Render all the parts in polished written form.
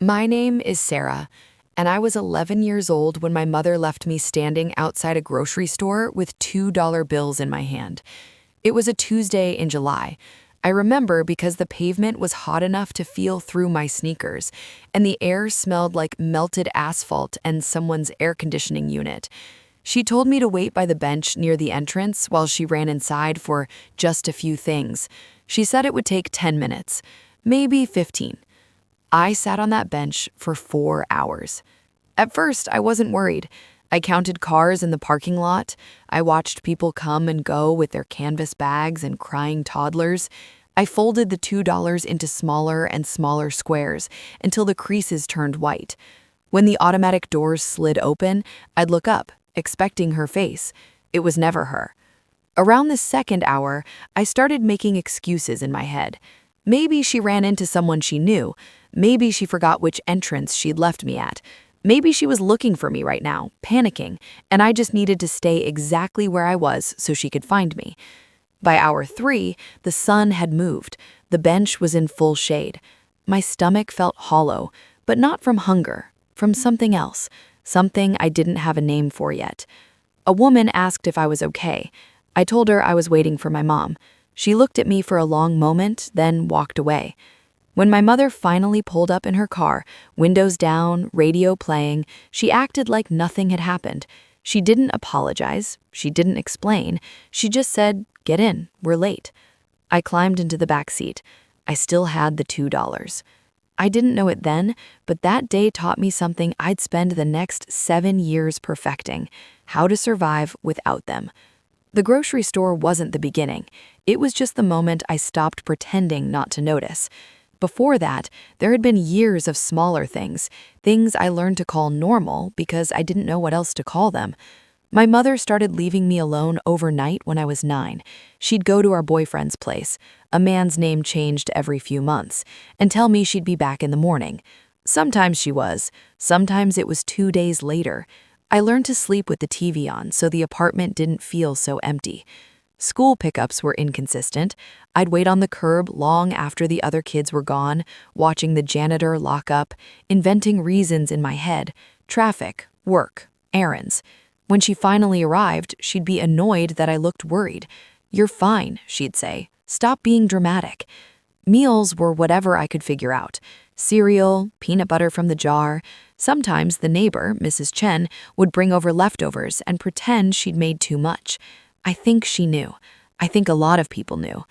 My name is Sarah, and I was 11 years old when my mother left me standing outside a grocery store with $2 bills in my hand. It was a Tuesday in July. I remember because the pavement was hot enough to feel through my sneakers, and the air smelled like melted asphalt and someone's air conditioning unit. She told me to wait by the bench near the entrance while she ran inside for just a few things. She said it would take 10 minutes, maybe 15. I sat on that bench for 4 hours. At first, I wasn't worried. I counted cars in the parking lot. I watched people come and go with their canvas bags and crying toddlers. I folded the $2 into smaller and smaller squares until the creases turned white. When the automatic doors slid open, I'd look up, expecting her face. It was never her. Around the second hour, I started making excuses in my head. Maybe she ran into someone she knew. Maybe she forgot which entrance she'd left me at. Maybe she was looking for me right now, panicking, and I just needed to stay exactly where I was so she could find me. By hour 3, the sun had moved. The bench was in full shade. My stomach felt hollow, but not from hunger, from something else, something I didn't have a name for yet. A woman asked if I was okay. I told her I was waiting for my mom. She looked at me for a long moment, then walked away. When my mother finally pulled up in her car, windows down, radio playing, she acted like nothing had happened. She didn't apologize. She didn't explain. She just said, "Get in, we're late." I climbed into the back seat. I still had the $2. I didn't know it then, but that day taught me something I'd spend the next 7 years perfecting: how to survive without them. The grocery store wasn't the beginning. It was just the moment I stopped pretending not to notice. Before that, there had been years of smaller things I learned to call normal because I didn't know what else to call them. My mother started leaving me alone overnight when I was 9. She'd go to our boyfriend's place, a man's name changed every few months, and tell me she'd be back in the morning. Sometimes she was, sometimes it was 2 days later. I learned to sleep with the TV on so the apartment didn't feel so empty. School pickups were inconsistent. I'd wait on the curb long after the other kids were gone, watching the janitor lock up, inventing reasons in my head: traffic, work, errands. When she finally arrived, she'd be annoyed that I looked worried. "You're fine," she'd say. "Stop being dramatic." Meals were whatever I could figure out. Cereal, peanut butter from the jar. Sometimes the neighbor, Mrs. Chen, would bring over leftovers and pretend she'd made too much. I think she knew. I think a lot of people knew.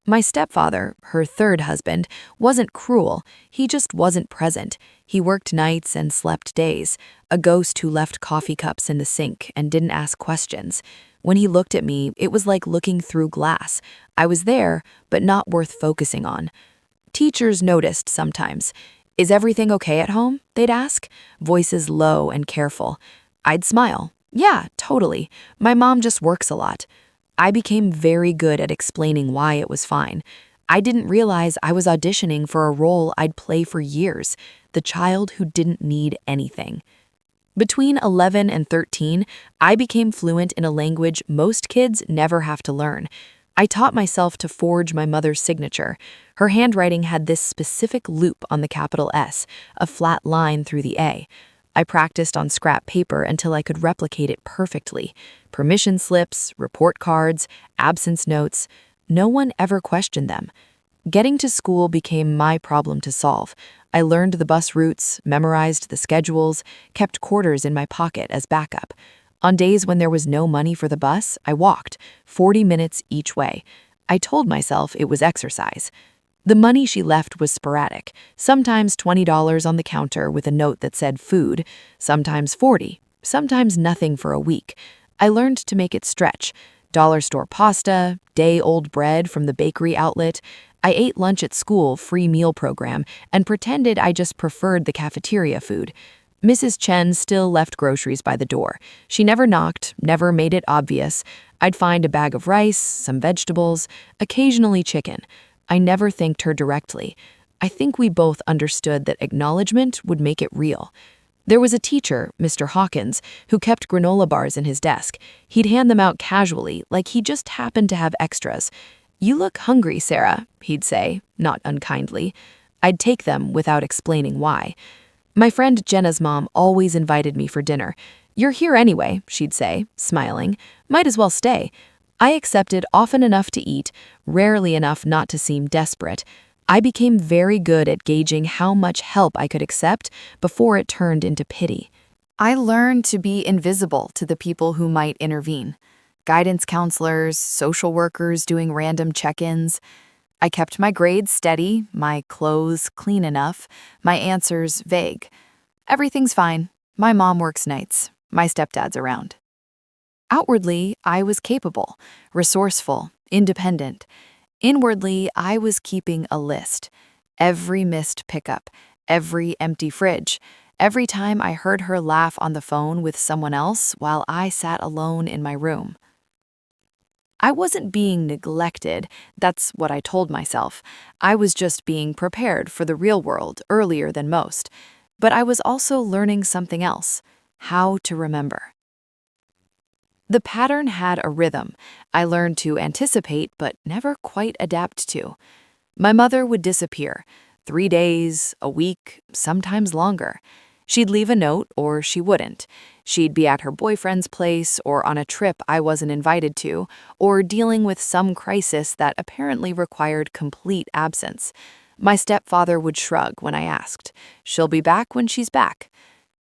My stepfather, her third husband, wasn't cruel. He just wasn't present. He worked nights and slept days, a ghost who left coffee cups in the sink and didn't ask questions. When he looked at me, it was like looking through glass. I was there, but not worth focusing on. Teachers noticed sometimes. "Is everything okay at home?" they'd ask, voices low and careful. I'd smile. "Yeah, totally. My mom just works a lot." I became very good at explaining why it was fine. I didn't realize I was auditioning for a role I'd play for years, the child who didn't need anything. Between 11 and 13, I became fluent in a language most kids never have to learn. I taught myself to forge my mother's signature. Her handwriting had this specific loop on the capital S, a flat line through the A. I practiced on scrap paper until I could replicate it perfectly. Permission slips, report cards, absence notes. No one ever questioned them. Getting to school became my problem to solve. I learned the bus routes, memorized the schedules, kept quarters in my pocket as backup. On days when there was no money for the bus, I walked, 40 minutes each way. I told myself it was exercise. The money she left was sporadic, sometimes $20 on the counter with a note that said food, sometimes 40, sometimes nothing for a week. I learned to make it stretch. Dollar store pasta, day-old bread from the bakery outlet. I ate lunch at school, free meal program, and pretended I just preferred the cafeteria food. Mrs. Chen still left groceries by the door. She never knocked, never made it obvious. I'd find a bag of rice, some vegetables, occasionally chicken. I never thanked her directly. I think we both understood that acknowledgement would make it real. There was a teacher, Mr. Hawkins, who kept granola bars in his desk. He'd hand them out casually, like he just happened to have extras. "You look hungry, Sarah," he'd say, not unkindly. I'd take them without explaining why. My friend Jenna's mom always invited me for dinner. "You're here anyway," she'd say, smiling. "Might as well stay." I accepted often enough to eat, rarely enough not to seem desperate. I became very good at gauging how much help I could accept before it turned into pity. I learned to be invisible to the people who might intervene. Guidance counselors, social workers doing random check-ins. I kept my grades steady, my clothes clean enough, my answers vague. "Everything's fine. My mom works nights. My stepdad's around." Outwardly, I was capable, resourceful, independent. Inwardly, I was keeping a list. Every missed pickup, every empty fridge, every time I heard her laugh on the phone with someone else while I sat alone in my room. I wasn't being neglected, that's what I told myself. I was just being prepared for the real world earlier than most. But I was also learning something else: how to remember. The pattern had a rhythm I learned to anticipate but never quite adapt to. My mother would disappear, 3 days, a week, sometimes longer. She'd leave a note or she wouldn't. She'd be at her boyfriend's place or on a trip I wasn't invited to, or dealing with some crisis that apparently required complete absence. My stepfather would shrug when I asked. "She'll be back when she's back."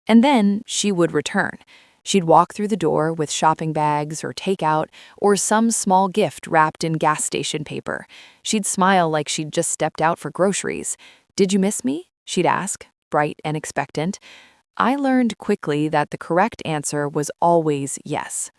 And then she would return. She'd walk through the door with shopping bags or takeout or some small gift wrapped in gas station paper. She'd smile like she'd just stepped out for groceries. "Did you miss me?" she'd ask, bright and expectant. I learned quickly that the correct answer was always yes.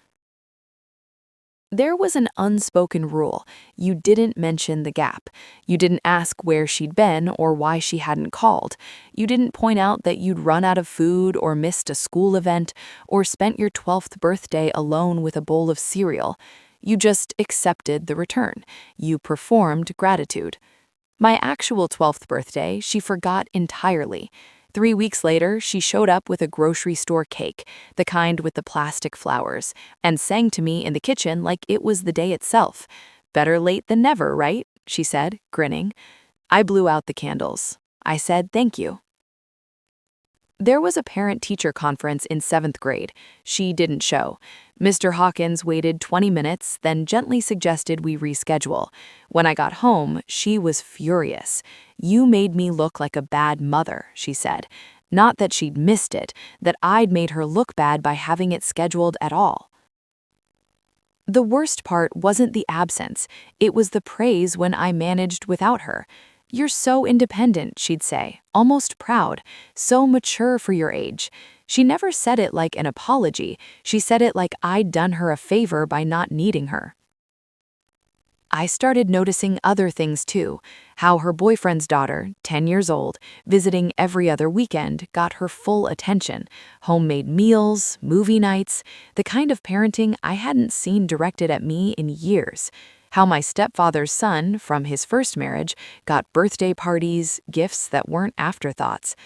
There was an unspoken rule. You didn't mention the gap. You didn't ask where she'd been or why she hadn't called. You didn't point out that you'd run out of food or missed a school event or spent your 12th birthday alone with a bowl of cereal. You just accepted the return. You performed gratitude. My actual 12th birthday, she forgot entirely. 3 weeks later, she showed up with a grocery store cake, the kind with the plastic flowers, and sang to me in the kitchen like it was the day itself. "Better late than never, right?" she said, grinning. I blew out the candles. I said thank you. There was a parent-teacher conference in 7th grade. She didn't show. Mr. Hawkins waited 20 minutes, then gently suggested we reschedule. When I got home, she was furious. "You made me look like a bad mother," she said. Not that she'd missed it, that I'd made her look bad by having it scheduled at all. The worst part wasn't the absence. It was the praise when I managed without her. "You're so independent," she'd say, almost proud, "so mature for your age." She never said it like an apology. She said it like I'd done her a favor by not needing her. I started noticing other things too, how her boyfriend's daughter, 10 years old, visiting every other weekend, got her full attention. Homemade meals, movie nights, the kind of parenting I hadn't seen directed at me in years. How my stepfather's son, from his first marriage, got birthday parties, gifts that weren't afterthoughts.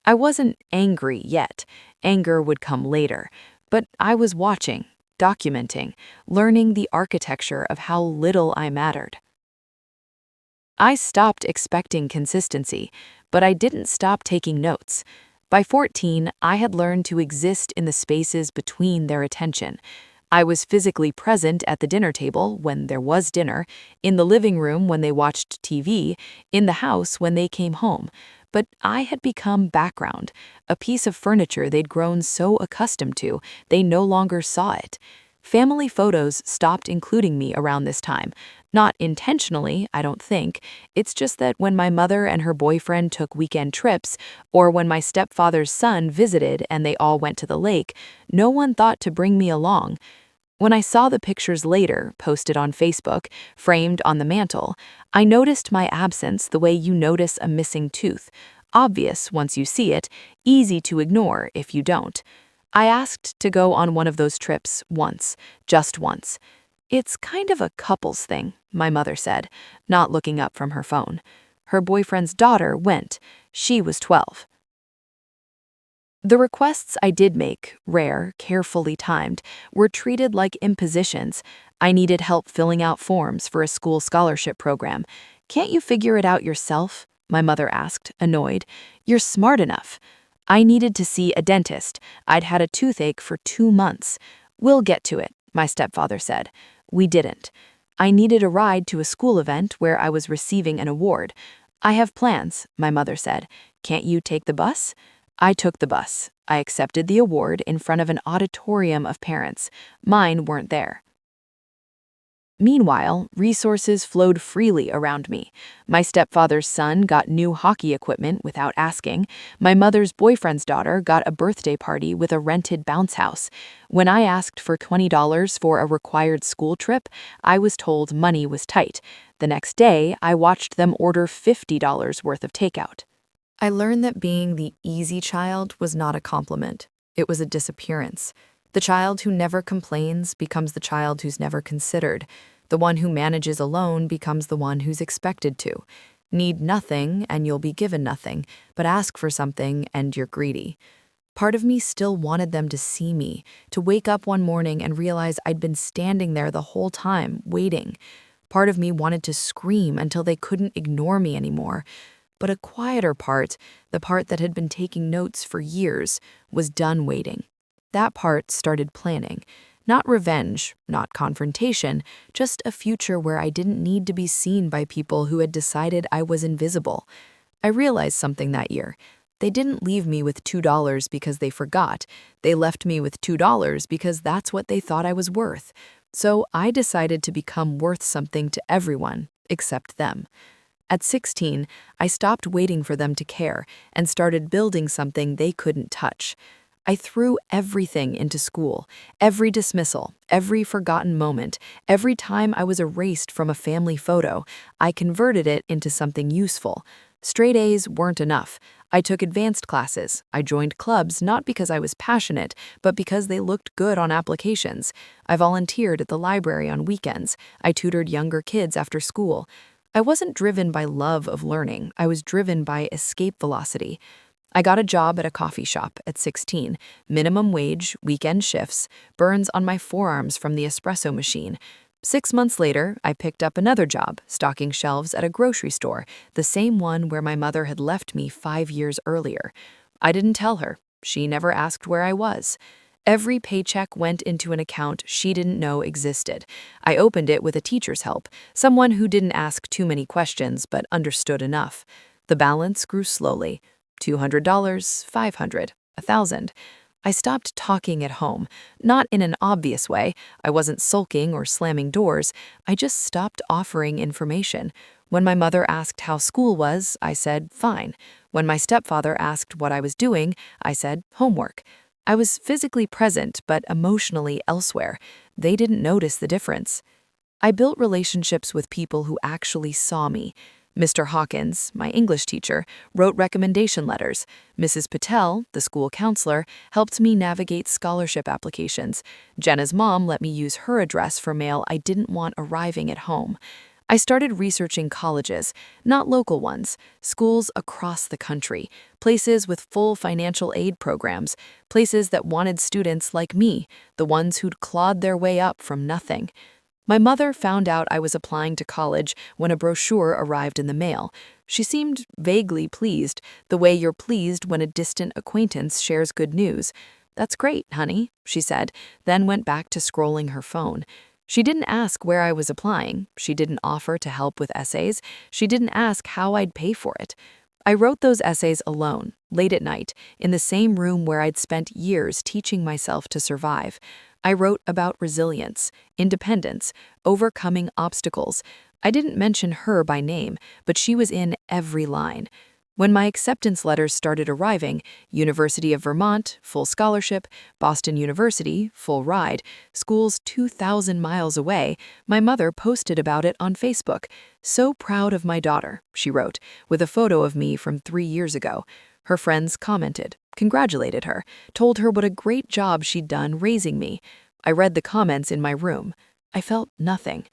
I wasn't angry yet. Anger would come later. But I was watching, documenting, learning the architecture of how little I mattered. I stopped expecting consistency, but I didn't stop taking notes. By 14, I had learned to exist in the spaces between their attention. I was physically present at the dinner table when there was dinner, in the living room when they watched TV, in the house when they came home. But I had become background, a piece of furniture they'd grown so accustomed to, they no longer saw it. Family photos stopped including me around this time. Not intentionally, I don't think. It's just that when my mother and her boyfriend took weekend trips, or when my stepfather's son visited and they all went to the lake, no one thought to bring me along. When I saw the pictures later, posted on Facebook, framed on the mantle, I noticed my absence the way you notice a missing tooth. Obvious once you see it, easy to ignore if you don't. I asked to go on one of those trips once, just once. "It's kind of a couples thing," my mother said, not looking up from her phone. Her boyfriend's daughter went. She was 12. The requests I did make, rare, carefully timed, were treated like impositions. I needed help filling out forms for a school scholarship program. "Can't you figure it out yourself?" My mother asked, annoyed. You're smart enough. I needed to see a dentist. I'd had a toothache for 2 months. We'll get to it, my stepfather said. We didn't. I needed a ride to a school event where I was receiving an award. I have plans, my mother said. Can't you take the bus? I took the bus. I accepted the award in front of an auditorium of parents. Mine weren't there. Meanwhile, resources flowed freely around me. My stepfather's son got new hockey equipment without asking. My mother's boyfriend's daughter got a birthday party with a rented bounce house. When I asked for $20 for a required school trip, I was told money was tight. The next day, I watched them order $50 worth of takeout. I learned that being the easy child was not a compliment. It was a disappearance. The child who never complains becomes the child who's never considered. The one who manages alone becomes the one who's expected to. Need nothing and you'll be given nothing, but ask for something and you're greedy. Part of me still wanted them to see me, to wake up one morning and realize I'd been standing there the whole time, waiting. Part of me wanted to scream until they couldn't ignore me anymore. But a quieter part, the part that had been taking notes for years, was done waiting. That part started planning. Not revenge, not confrontation, just a future where I didn't need to be seen by people who had decided I was invisible. I realized something that year. They didn't leave me with $2 because they forgot. They left me with $2 because that's what they thought I was worth. So I decided to become worth something to everyone, except them. At 16, I stopped waiting for them to care and started building something they couldn't touch. I threw everything into school, every dismissal, every forgotten moment, every time I was erased from a family photo, I converted it into something useful. Straight A's weren't enough. I took advanced classes. I joined clubs not because I was passionate, but because they looked good on applications. I volunteered at the library on weekends. I tutored younger kids after school. I wasn't driven by love of learning. I was driven by escape velocity. I got a job at a coffee shop at 16, minimum wage, weekend shifts, burns on my forearms from the espresso machine. 6 months later, I picked up another job, stocking shelves at a grocery store, the same one where my mother had left me 5 years earlier. I didn't tell her. She never asked where I was. Every paycheck went into an account she didn't know existed. I opened it with a teacher's help, someone who didn't ask too many questions but understood enough. The balance grew slowly. $200, $500, $1,000. I stopped talking at home, not in an obvious way. I wasn't sulking or slamming doors. I just stopped offering information. When my mother asked how school was, I said, fine. When my stepfather asked what I was doing, I said, homework. I was physically present, but emotionally elsewhere. They didn't notice the difference. I built relationships with people who actually saw me. Mr. Hawkins, my English teacher, wrote recommendation letters. Mrs. Patel, the school counselor, helped me navigate scholarship applications. Jenna's mom let me use her address for mail I didn't want arriving at home. I started researching colleges, not local ones, schools across the country, places with full financial aid programs, places that wanted students like me, the ones who'd clawed their way up from nothing. My mother found out I was applying to college when a brochure arrived in the mail. She seemed vaguely pleased, the way you're pleased when a distant acquaintance shares good news. That's great, honey, she said, then went back to scrolling her phone. She didn't ask where I was applying. She didn't offer to help with essays. She didn't ask how I'd pay for it. I wrote those essays alone, late at night, in the same room where I'd spent years teaching myself to survive. I wrote about resilience, independence, overcoming obstacles. I didn't mention her by name, but she was in every line. When my acceptance letters started arriving, University of Vermont, full scholarship, Boston University, full ride, schools 2,000 miles away, my mother posted about it on Facebook. So proud of my daughter, she wrote, with a photo of me from 3 years ago. Her friends commented, congratulated her, told her what a great job she'd done raising me. I read the comments in my room. I felt nothing.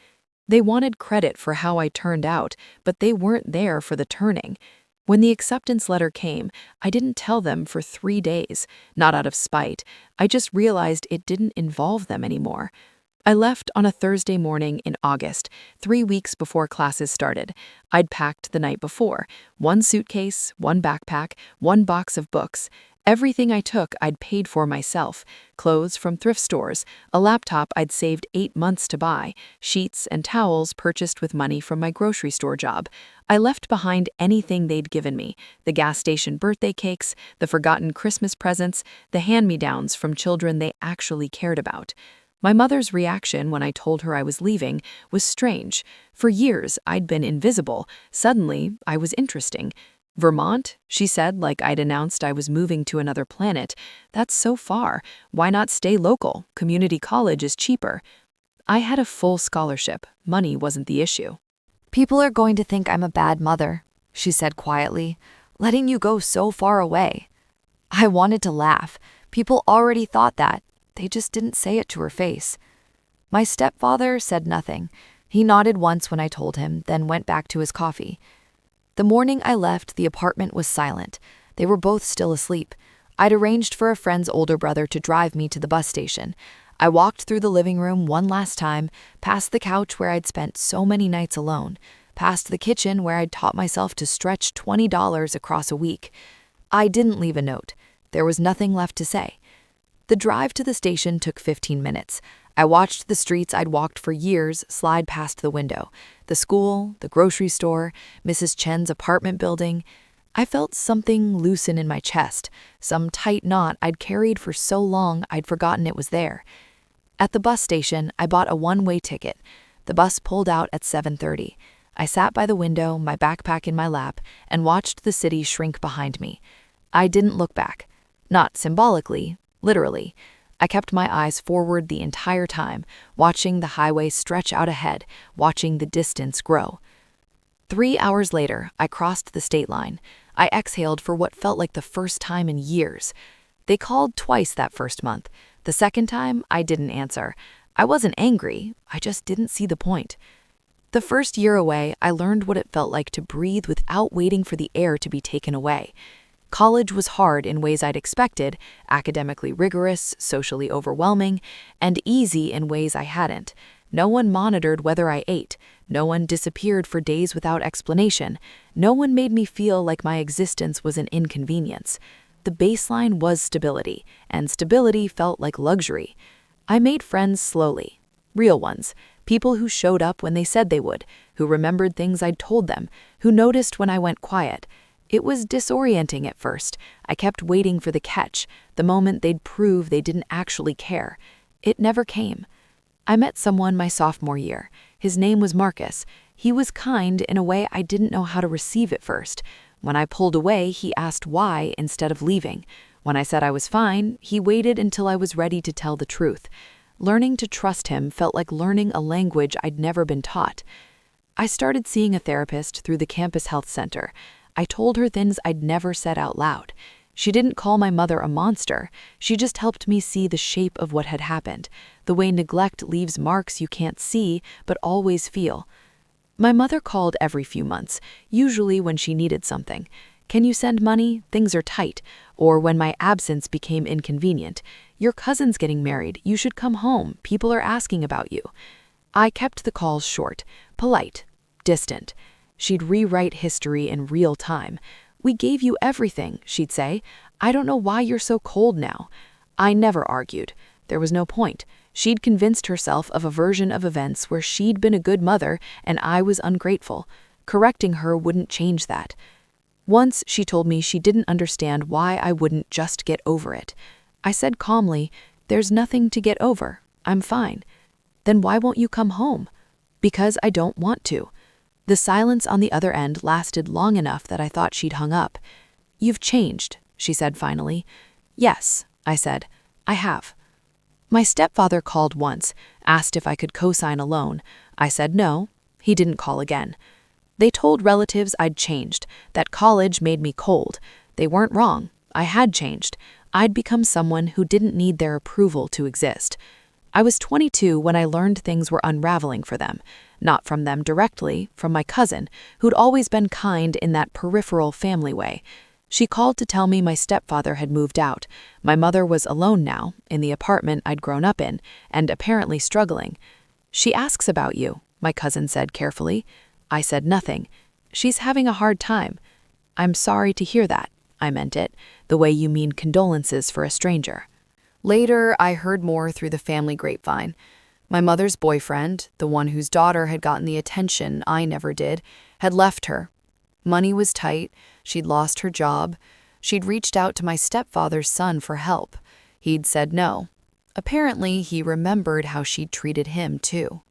They wanted credit for how I turned out, but they weren't there for the turning. When the acceptance letter came, I didn't tell them for 3 days, not out of spite. I just realized it didn't involve them anymore. I left on a Thursday morning in August, 3 weeks before classes started. I'd packed the night before: one suitcase, one backpack, one box of books. Everything I took I'd paid for myself: clothes from thrift stores, a laptop I'd saved 8 months to buy, sheets and towels purchased with money from my grocery store job. I left behind anything they'd given me: the gas station birthday cakes, the forgotten Christmas presents, the hand-me-downs from children they actually cared about. My mother's reaction when I told her I was leaving was strange. For years, I'd been invisible. Suddenly, I was interesting. "Vermont?" she said, like I'd announced I was moving to another planet. "That's so far. Why not stay local? Community college is cheaper." I had a full scholarship. Money wasn't the issue. "People are going to think I'm a bad mother," she said quietly, "letting you go so far away." I wanted to laugh. People already thought that. They just didn't say it to her face. My stepfather said nothing. He nodded once when I told him, then went back to his coffee. The morning I left, the apartment was silent. They were both still asleep. I'd arranged for a friend's older brother to drive me to the bus station. I walked through the living room one last time, past the couch where I'd spent so many nights alone, past the kitchen where I'd taught myself to stretch $20 across a week. I didn't leave a note. There was nothing left to say. The drive to the station took 15 minutes. I watched the streets I'd walked for years slide past the window: the school, the grocery store, Mrs. Chen's apartment building. I felt something loosen in my chest, some tight knot I'd carried for so long I'd forgotten it was there. At the bus station, I bought a one-way ticket. The bus pulled out at 7:30. I sat by the window, my backpack in my lap, and watched the city shrink behind me. I didn't look back. Not symbolically, literally. I kept my eyes forward the entire time, watching the highway stretch out ahead, watching the distance grow. 3 hours later, I crossed the state line. I exhaled for what felt like the first time in years. They called twice that first month. The second time, I didn't answer. I wasn't angry, I just didn't see the point. The first year away, I learned what it felt like to breathe without waiting for the air to be taken away. College was hard in ways I'd expected: academically rigorous, socially overwhelming, and easy in ways I hadn't. No one monitored whether I ate. No one disappeared for days without explanation. No one made me feel like my existence was an inconvenience. The baseline was stability, and stability felt like luxury. I made friends slowly. Real ones. People who showed up when they said they would, who remembered things I'd told them, who noticed when I went quiet. It was disorienting at first. I kept waiting for the catch, the moment they'd prove they didn't actually care. It never came. I met someone my sophomore year. His name was Marcus. He was kind in a way I didn't know how to receive at first. When I pulled away, he asked why instead of leaving. When I said I was fine, he waited until I was ready to tell the truth. Learning to trust him felt like learning a language I'd never been taught. I started seeing a therapist through the campus health center. I told her things I'd never said out loud. She didn't call my mother a monster. She just helped me see the shape of what had happened, the way neglect leaves marks you can't see but always feel. My mother called every few months, usually when she needed something. "Can you send money? Things are tight." Or when my absence became inconvenient. "Your cousin's getting married. You should come home. People are asking about you." I kept the calls short, polite, distant. She'd rewrite history in real time. "We gave you everything," she'd say. "I don't know why you're so cold now." I never argued. There was no point. She'd convinced herself of a version of events where she'd been a good mother and I was ungrateful. Correcting her wouldn't change that. Once she told me she didn't understand why I wouldn't just get over it. I said calmly, "There's nothing to get over. I'm fine." "Then why won't you come home?" "Because I don't want to." The silence on the other end lasted long enough that I thought she'd hung up. "You've changed," she said finally. "Yes," I said. "I have." My stepfather called once, asked if I could co-sign a loan. I said no. He didn't call again. They told relatives I'd changed, that college made me cold. They weren't wrong. I had changed. I'd become someone who didn't need their approval to exist. I was 22 when I learned things were unraveling for them. Not from them directly, from my cousin, who'd always been kind in that peripheral family way. She called to tell me my stepfather had moved out. My mother was alone now, in the apartment I'd grown up in, and apparently struggling. She asks about you, my cousin said carefully. I said nothing. She's having a hard time. I'm sorry to hear that. I meant it, the way you mean condolences for a stranger. Later, I heard more through the family grapevine. My mother's boyfriend, the one whose daughter had gotten the attention I never did, had left her. Money was tight, she'd lost her job. She'd reached out to my stepfather's son for help. He'd said no. Apparently, he remembered how she'd treated him, too.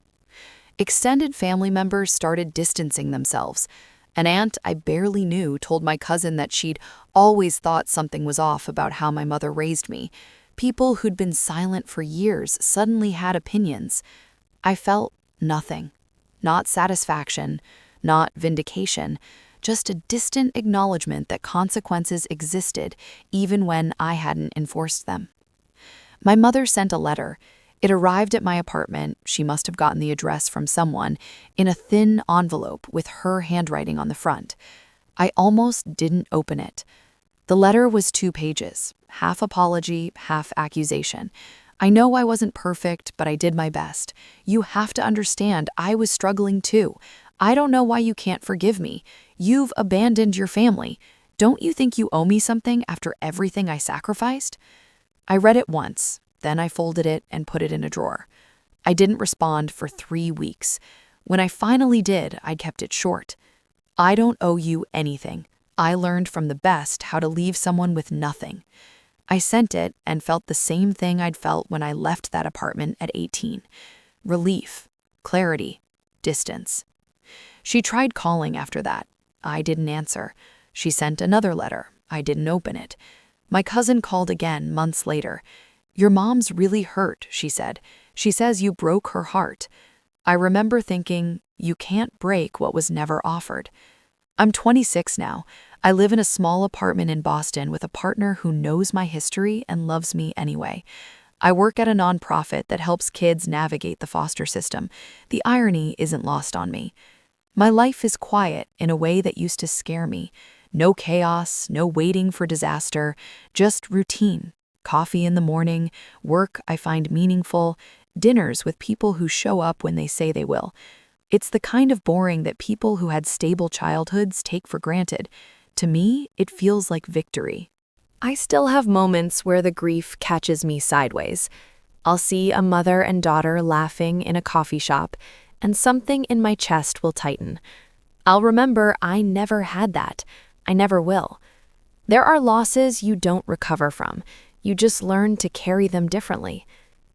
Extended family members started distancing themselves. An aunt I barely knew told my cousin that she'd always thought something was off about how my mother raised me. People who'd been silent for years suddenly had opinions. I felt nothing. Not satisfaction, not vindication, just a distant acknowledgement that consequences existed even when I hadn't enforced them. My mother sent a letter. It arrived at my apartment, she must have gotten the address from someone, in a thin envelope with her handwriting on the front. I almost didn't open it. The letter was 2 pages, half apology, half accusation. I know I wasn't perfect, but I did my best. You have to understand, I was struggling too. I don't know why you can't forgive me. You've abandoned your family. Don't you think you owe me something after everything I sacrificed? I read it once, then I folded it and put it in a drawer. I didn't respond for 3 weeks. When I finally did, I kept it short. I don't owe you anything. I learned from the best how to leave someone with nothing. I sent it and felt the same thing I'd felt when I left that apartment at 18. Relief, clarity, distance. She tried calling after that. I didn't answer. She sent another letter. I didn't open it. My cousin called again months later. Your mom's really hurt, she said. She says you broke her heart. I remember thinking, you can't break what was never offered. I'm 26 now. I live in a small apartment in Boston with a partner who knows my history and loves me anyway. I work at a nonprofit that helps kids navigate the foster system. The irony isn't lost on me. My life is quiet in a way that used to scare me. No chaos, no waiting for disaster, just routine. Coffee in the morning, work I find meaningful, dinners with people who show up when they say they will. It's the kind of boring that people who had stable childhoods take for granted. To me, it feels like victory. I still have moments where the grief catches me sideways. I'll see a mother and daughter laughing in a coffee shop, and something in my chest will tighten. I'll remember I never had that. I never will. There are losses you don't recover from. You just learn to carry them differently.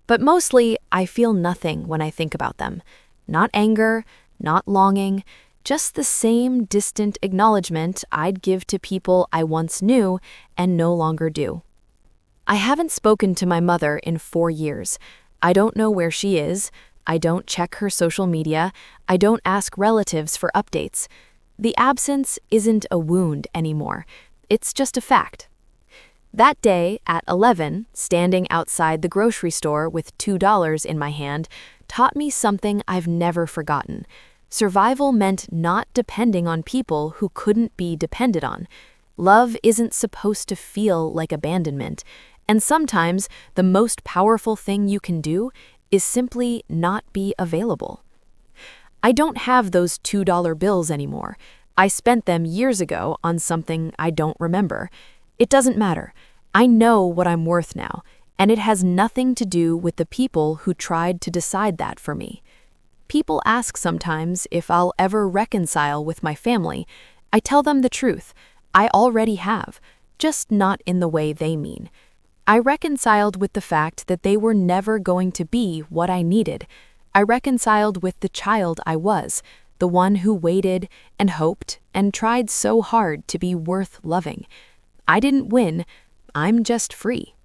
But mostly, I feel nothing when I think about them. Not anger, not longing, just the same distant acknowledgement I'd give to people I once knew and no longer do. I haven't spoken to my mother in 4 years. I don't know where she is. I don't check her social media. I don't ask relatives for updates. The absence isn't a wound anymore. It's just a fact. That day, at 11, standing outside the grocery store with $2 in my hand, taught me something I've never forgotten. Survival meant not depending on people who couldn't be depended on. Love isn't supposed to feel like abandonment, and sometimes the most powerful thing you can do is simply not be available. I don't have those $2 bills anymore. I spent them years ago on something I don't remember. It doesn't matter. I know what I'm worth now, and it has nothing to do with the people who tried to decide that for me. People ask sometimes if I'll ever reconcile with my family. I tell them the truth. I already have, just not in the way they mean. I reconciled with the fact that they were never going to be what I needed. I reconciled with the child I was, the one who waited and hoped and tried so hard to be worth loving. I didn't win. I'm just free.